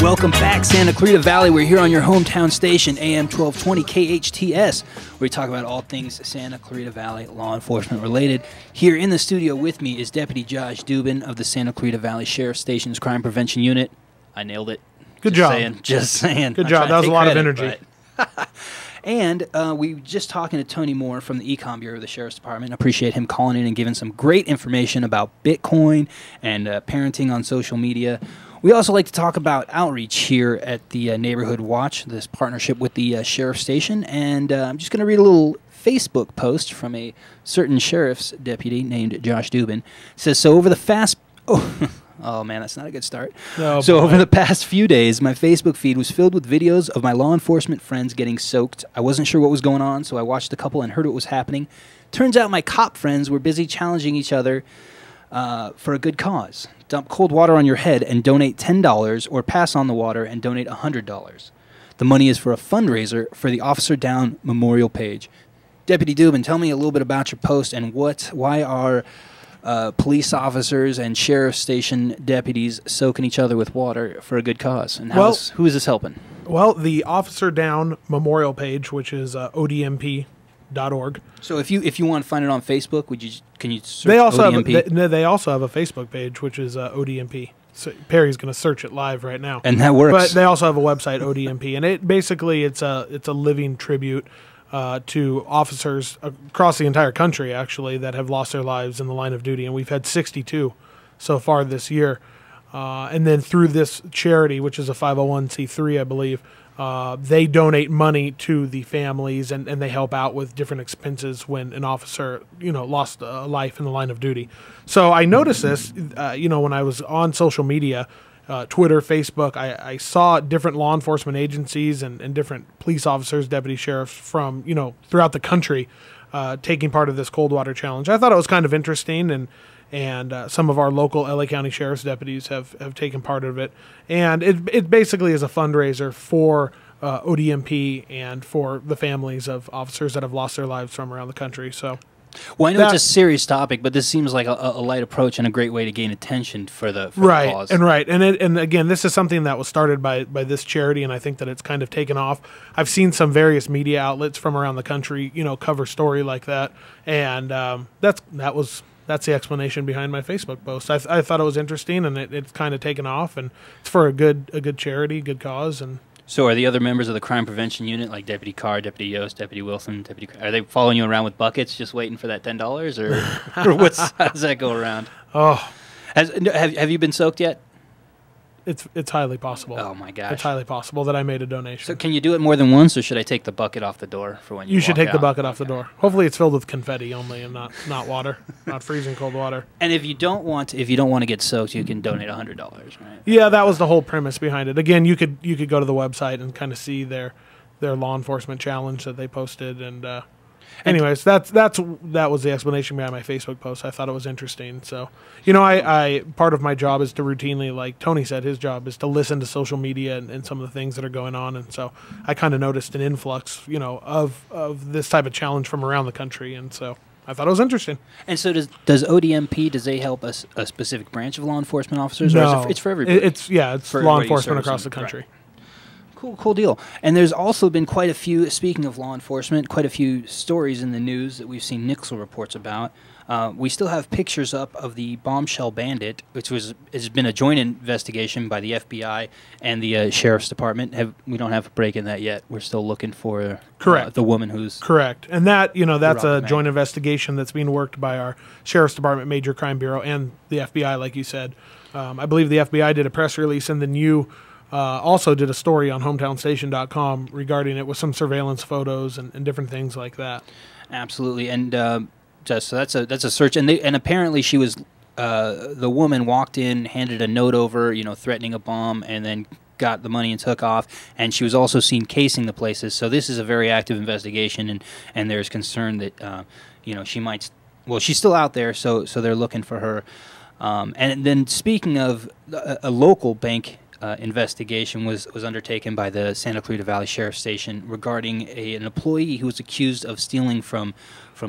Welcome back, Santa Clarita Valley. We're here on your hometown station, AM 1220 KHTS, where we talk about all things Santa Clarita Valley law enforcement related. Here in the studio with me is Deputy Josh Dubin of the Santa Clarita Valley Sheriff Station's Crime Prevention Unit. I nailed it. Good job. Just saying. Good job. That was a lot of energy. And we were just talking to Tony Moore from the Econ Bureau of the Sheriff's Department. I appreciate him calling in and giving some great information about Bitcoin and parenting on social media. We also like to talk about outreach here at the Neighborhood Watch, this partnership with the Sheriff Station. And I'm just going to read a little Facebook post from a certain sheriff's deputy named Josh Dubin. It says, so over the fast... Oh, man, that's not a good start. Oh, so over the past few days, my Facebook feed was filled with videos of my law enforcement friends getting soaked. I wasn't sure what was going on, so I watched a couple and heard what was happening. Turns out my cop friends were busy challenging each other for a good cause. Dump cold water on your head and donate $10, or pass on the water and donate $100. The money is for a fundraiser for the Officer Down Memorial page. Deputy Dubin, tell me a little bit about your post and why are police officers and sheriff station deputies soaking each other with water for a good cause? And who is this helping? Well, the Officer Down Memorial page, which is odmp.org. So if you want to find it on Facebook, can you search they also ODMP? They also have a Facebook page, which is ODMP. So Perry's going to search it live right now, and that works. But they also have a website, ODMP, and it basically it's a living tribute to officers across the entire country, actually, that have lost their lives in the line of duty, and we've had 62 so far this year. And then through this charity, which is a 501c3, I believe, they donate money to the families, and they help out with different expenses when an officer, lost a life in the line of duty. So I noticed this, when I was on social media, Twitter, Facebook, I saw different law enforcement agencies and different police officers, deputy sheriffs from, throughout the country taking part of this cold water challenge. I thought it was kind of interesting, and some of our local LA County Sheriff's deputies have taken part of it. And it basically is a fundraiser for ODMP and for the families of officers that have lost their lives from around the country. So, well, I know it's a serious topic, but this seems like a light approach and a great way to gain attention for the cause. Right. And again, this is something that was started by this charity, and I think that it's kind of taken off. I've seen some various media outlets from around the country, cover story like that, and that's the explanation behind my Facebook post. I thought it was interesting, and it's kind of taken off, and it's for a good charity, good cause. And so are the other members of the crime prevention unit, like Deputy Carr, Deputy Yost, Deputy Wilson, are they following you around with buckets just waiting for that $10, or how does that go around? Oh, have you been soaked yet? It's highly possible. Oh, my gosh. It's highly possible that I made a donation. So can you do it more than once, or should I take the bucket off the door for when you should take out? the bucket off the door. Hopefully it's filled with confetti only and not water, not freezing cold water. And if you don't want to get soaked, you can donate $100, right? Yeah, that was the whole premise behind it. Again, you could go to the website and kind of see their law enforcement challenge that they posted, and anyways, that was the explanation behind my Facebook post. I thought it was interesting. So, I part of my job is to routinely, like Tony said, his job is to listen to social media and some of the things that are going on. And so I kind of noticed an influx, of this type of challenge from around the country. And so I thought it was interesting. And so does ODMP, does they help a specific branch of law enforcement officers? No. Or it's for everybody? It's for law enforcement across the country. Right. Cool deal. And there's also been quite a few, speaking of law enforcement, quite a few stories in the news that we've seen Nixle reports about. We still have pictures up of the bombshell bandit, which has been a joint investigation by the FBI and the Sheriff's Department. We don't have a break in that yet. We're still looking for the woman who's... Correct. And that's a joint investigation that's being worked by our Sheriff's Department Major Crime Bureau and the FBI, like you said. I believe the FBI did a press release, and then you... also did a story on hometownstation.com regarding it with some surveillance photos and different things like that. Absolutely, and so that's a search, and apparently she was the woman walked in, handed a note over, threatening a bomb, and then got the money and took off. And she was also seen casing the places. So this is a very active investigation, and there's concern that she might. Well, she's still out there, so they're looking for her. And then speaking of a local bank. Investigation was undertaken by the Santa Clarita Valley Sheriff Station regarding an employee who was accused of stealing from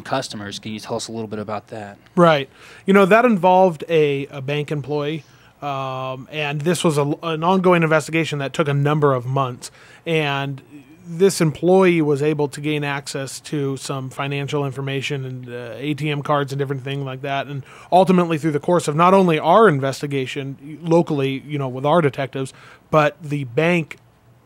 customers. Can you tell us a little bit about that? Right. That involved a bank employee And this was an ongoing investigation that took a number of months. And this employee was able to gain access to some financial information and ATM cards and different things like that. And ultimately, through the course of not only our investigation locally, with our detectives, but the bank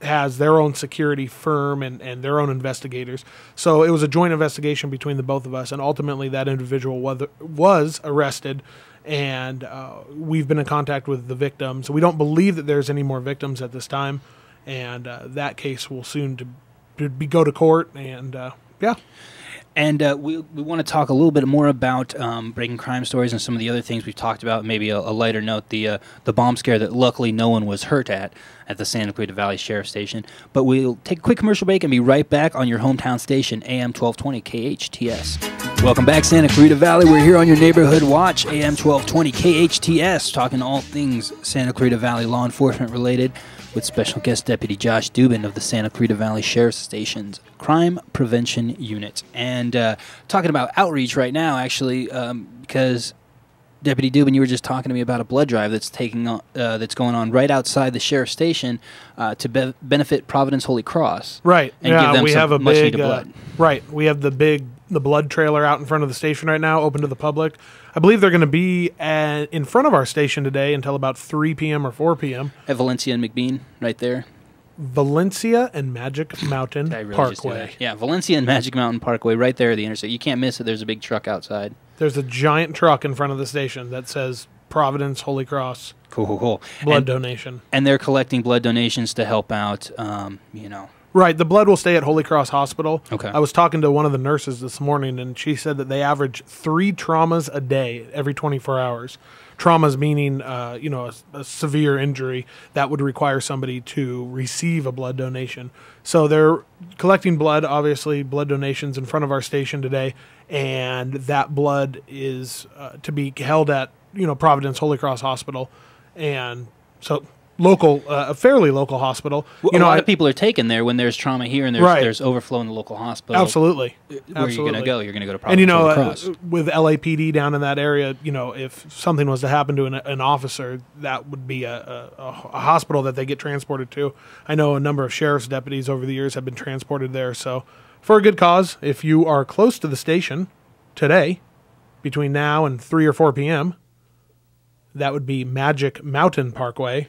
has their own security firm and their own investigators. So it was a joint investigation between the both of us. And ultimately, that individual was arrested. And we've been in contact with the victims. We don't believe that there's any more victims at this time. And that case will soon go to court, and yeah. And we want to talk a little bit more about breaking crime stories and some of the other things we've talked about. Maybe a lighter note, the bomb scare that luckily no one was hurt at the Santa Clarita Valley Sheriff Station. But we'll take a quick commercial break and be right back on your hometown station, AM 1220 KHTS. Welcome back, Santa Clarita Valley. We're here on your neighborhood watch, AM 1220 KHTS, talking all things Santa Clarita Valley law enforcement related, with special guest Deputy Josh Dubin of the Santa Clarita Valley Sheriff Station's Crime Prevention Unit. And talking about outreach right now, actually, because Deputy Dubin, you were just talking to me about a blood drive that's that's going on right outside the Sheriff Station to benefit Providence Holy Cross. Right. And give them we some have a much big needed blood. Right. We have the blood trailer out in front of the station right now, open to the public. I believe they're going to be in front of our station today until about 3 p.m. or 4 p.m. At Valencia and McBean, right there. Valencia and Magic Mountain Parkway. Yeah, Valencia and Magic Mountain Parkway, right there at the intersection. You can't miss it. There's a big truck outside. There's a giant truck in front of the station that says Providence Holy Cross. Cool. Blood donation. And they're collecting blood donations to help out, Right, the blood will stay at Holy Cross Hospital. Okay. I was talking to one of the nurses this morning, and she said that they average 3 traumas a day every 24 hours. Traumas meaning, a severe injury that would require somebody to receive a blood donation. So they're collecting blood, obviously, blood donations in front of our station today, and that blood is to be held at, Providence Holy Cross Hospital. And so local, a fairly local hospital. A lot of people are taken there when there's trauma here and there's overflow in the local hospital. Absolutely. Where are you going to go? You're going to go to Providence Holy Cross. With LAPD down in that area, if something was to happen to an officer, that would be a hospital that they get transported to. I know a number of sheriff's deputies over the years have been transported there. So for a good cause, if you are close to the station today, between now and 3 or 4 p.m., that would be Magic Mountain Parkway.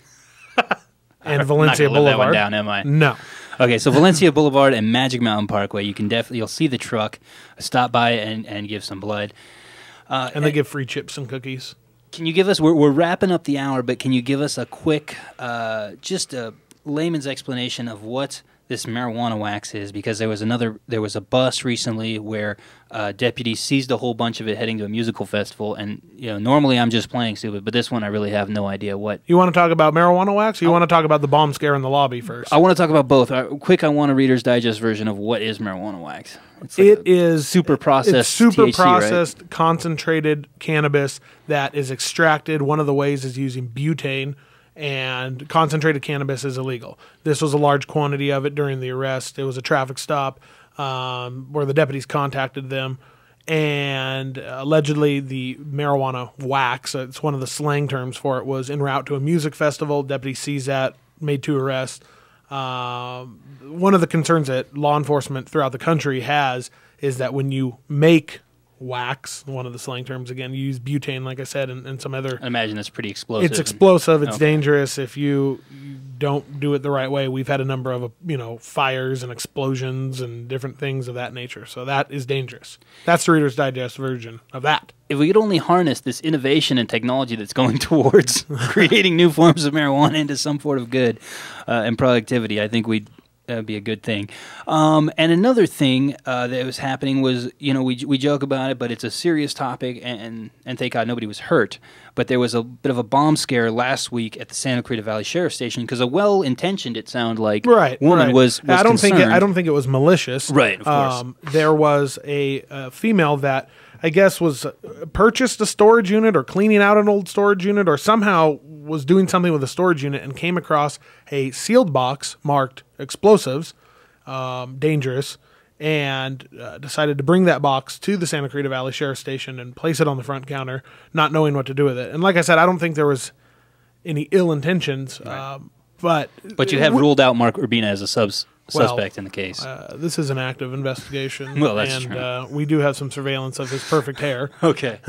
And Valencia Boulevard. That one down, am I? No. Okay, so Valencia Boulevard and Magic Mountain Parkway, you'll see the truck, stop by and give some blood. And they give free chips and cookies. Can you give us, we're wrapping up the hour, but can you give us a quick, just a layman's explanation of what this marijuana wax is? Because there was a bus recently where deputies seized a whole bunch of it heading to a musical festival, and normally I'm just playing stupid, but this one I really have no idea what. You want to talk about marijuana wax, or you want to talk about the bomb scare in the lobby first? I want to talk about both. I want a Reader's Digest version of what is marijuana wax. It is super processed. It's super THC, processed, right? Concentrated cannabis that is extracted. One of the ways is using butane. And concentrated cannabis is illegal. This was a large quantity of it during the arrest. It was a traffic stop where the deputies contacted them, and allegedly the marijuana wax, it's one of the slang terms for it, was en route to a music festival. Deputies seized that, made 2 arrests. One of the concerns that law enforcement throughout the country has is that when you make wax, one of the slang terms, again, you use butane, like I said, and some other. I imagine that's pretty explosive. It's explosive. It's dangerous if you don't do it the right way. We've had a number of fires and explosions and different things of that nature. So that is dangerous. That's the Reader's Digest version of that. If we could only harness this innovation and technology that's going towards creating new forms of marijuana into some sort of good and productivity, I think that would be a good thing. And another thing that was happening was, we joke about it, but it's a serious topic, and thank God nobody was hurt. But there was a bit of a bomb scare last week at the Santa Clarita Valley Sheriff Station because a well-intentioned, it sounded like, woman was concerned. I don't think it was malicious. Right, of course. There was a female that I guess was purchased a storage unit or cleaning out an old storage unit or somehow was doing something with a storage unit and came across a sealed box marked explosives, dangerous, and decided to bring that box to the Santa Clarita Valley Sheriff Station and place it on the front counter, not knowing what to do with it. And like I said, I don't think there was any ill intentions. Right. But you have ruled out Mark Urbina as a suspect in the case. This is an active investigation. Well, that's and we do have some surveillance of his perfect hair. Okay.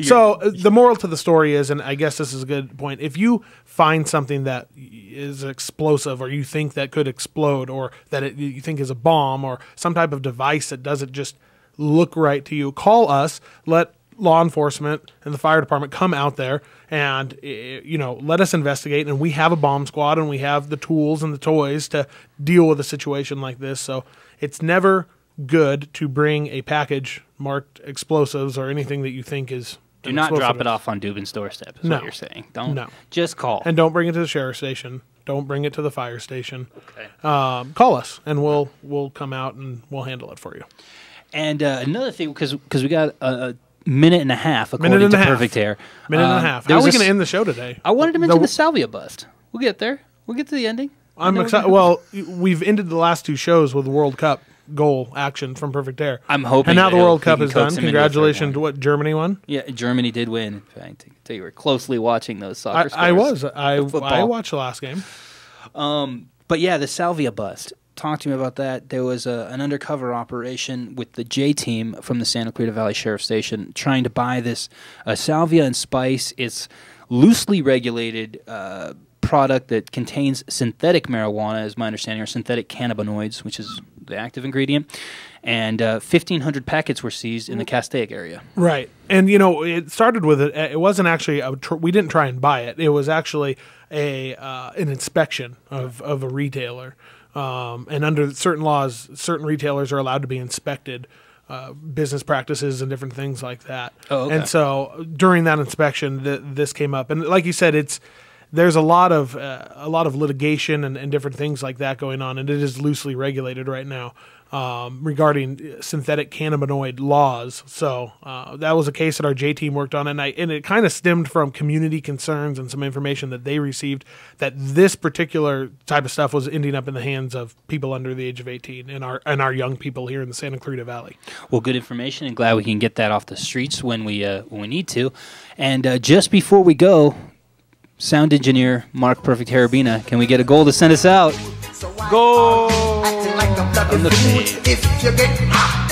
So the moral to the story is, and I guess this is a good point, if you find something that is explosive or you think that could explode or that you think is a bomb or some type of device that doesn't just look right to you, call us, let law enforcement and the fire department come out there and let us investigate, and we have a bomb squad and we have the tools and the toys to deal with a situation like this. So it's never good to bring a package marked explosives or anything that you think is do not drop it off on Dubin's doorstep is what you're saying. Don't just call. And don't bring it to the sheriff's station. Don't bring it to the fire station. Okay. Call us and we'll come out and we'll handle it for you. And another thing, because we got a minute and a half, according to Perfect Hair. Minute and a half. How are we going to end the show today? I wanted to mention the salvia bust. We'll get there. We'll get to the ending. I'm excited. Well, we've ended the last two shows with World Cup goal action from Perfect Hair. I'm hoping. And now the World Cup is done. Congratulations to what Germany won? Yeah, Germany did win. In fact, you were closely watching those soccer scores. I was. I watched the last game. But yeah, the salvia bust. Talk to me about that. There was an undercover operation with the J team from the Santa Clarita Valley Sheriff Station trying to buy this salvia and spice. It's loosely regulated product that contains synthetic marijuana, is my understanding, or synthetic cannabinoids, which is the active ingredient. And 1,500 packets were seized in the Castaic area. Right. And, it started with it wasn't actually, we didn't try and buy it. It was actually an inspection of a retailer. And under certain laws, certain retailers are allowed to be inspected, business practices and different things like that. Oh, okay. And so during that inspection, this came up. And like you said, there's a lot of litigation and different things like that going on, and it is loosely regulated right now regarding synthetic cannabinoid laws. So that was a case that our J team worked on, and it kind of stemmed from community concerns and some information that they received that this particular type of stuff was ending up in the hands of people under the age of 18 and our young people here in the Santa Clarita Valley. Well, good information, and glad we can get that off the streets when we need to. And just before we go, sound engineer Mark Perfect Hair Urbina, can we get a goal to send us out? Go! If you get